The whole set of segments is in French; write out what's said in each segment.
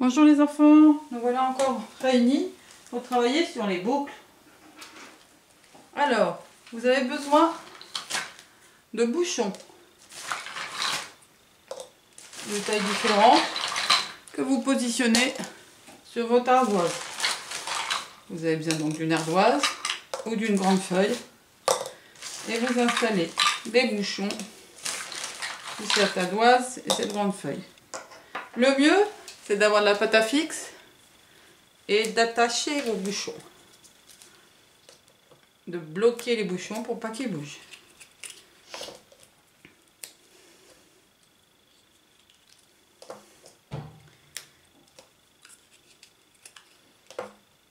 Bonjour les enfants, nous voilà encore réunis pour travailler sur les boucles. Alors, vous avez besoin de bouchons de taille différente que vous positionnez sur votre ardoise. Vous avez besoin donc d'une ardoise ou d'une grande feuille et vous installez des bouchons sur cette ardoise et cette grande feuille. Le mieux, c'est d'avoir de la pâte à fixe et d'attacher vos bouchons. De bloquer les bouchons pour pas qu'ils bougent.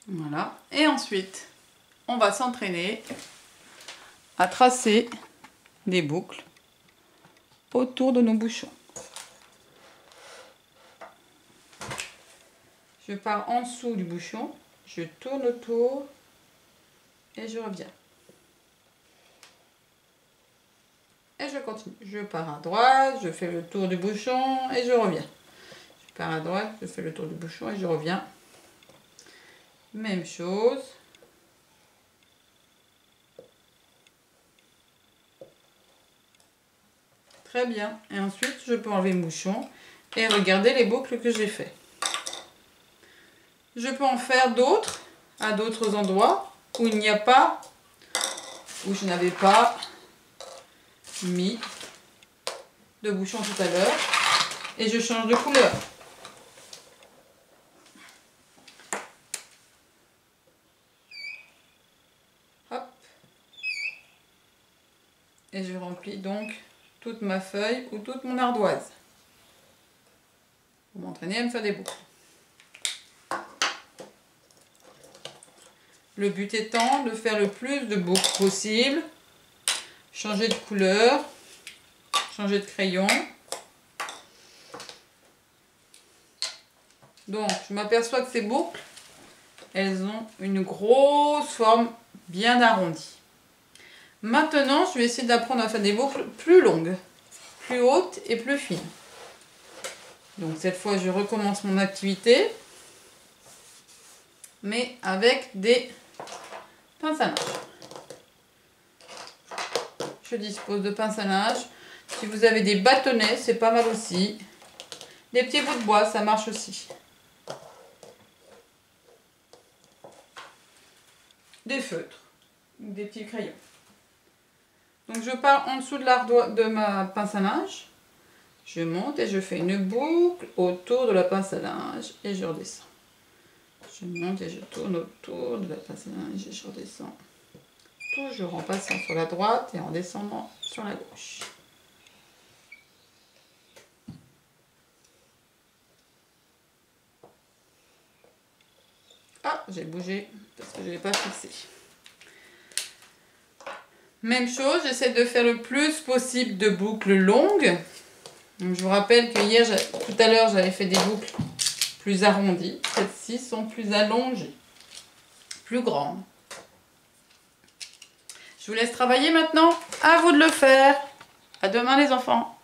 Voilà. Et ensuite, on va s'entraîner à tracer des boucles autour de nos bouchons. Je pars en dessous du bouchon, je tourne autour et je reviens. Et je continue. Je pars à droite, je fais le tour du bouchon et je reviens. Je pars à droite, je fais le tour du bouchon et je reviens. Même chose. Très bien. Et ensuite, je peux enlever le bouchon et regarder les boucles que j'ai fait. Je peux en faire d'autres, à d'autres endroits où il n'y a pas, où je n'avais pas mis de bouchon tout à l'heure. Et je change de couleur. Hop. Et je remplis donc toute ma feuille ou toute mon ardoise. Pour m'entraîner à me faire des boucles. Le but étant de faire le plus de boucles possible. Changer de couleur. Changer de crayon. Donc, je m'aperçois que ces boucles, elles ont une grosse forme bien arrondie. Maintenant, je vais essayer d'apprendre à faire des boucles plus longues, plus hautes et plus fines. Donc, cette fois, je recommence mon activité, mais avec des pinces à linge. Je dispose de pinces à linge. Si vous avez des bâtonnets, c'est pas mal aussi. Des petits bouts de bois, ça marche aussi. Des feutres, des petits crayons. Donc je pars en dessous de ma pince à linge. Je monte et je fais une boucle autour de la pince à linge et je redescends. Je monte et je tourne autour de la pince à linge et je redescends. Toujours en passant sur la droite et en descendant sur la gauche. Ah, j'ai bougé parce que je ne l'ai pas fixé. Même chose, j'essaie de faire le plus possible de boucles longues. Donc, je vous rappelle que hier, tout à l'heure, j'avais fait des boucles plus arrondies. Celles-ci sont plus allongées, plus grandes. Je vous laisse travailler maintenant. À vous de le faire. À demain les enfants.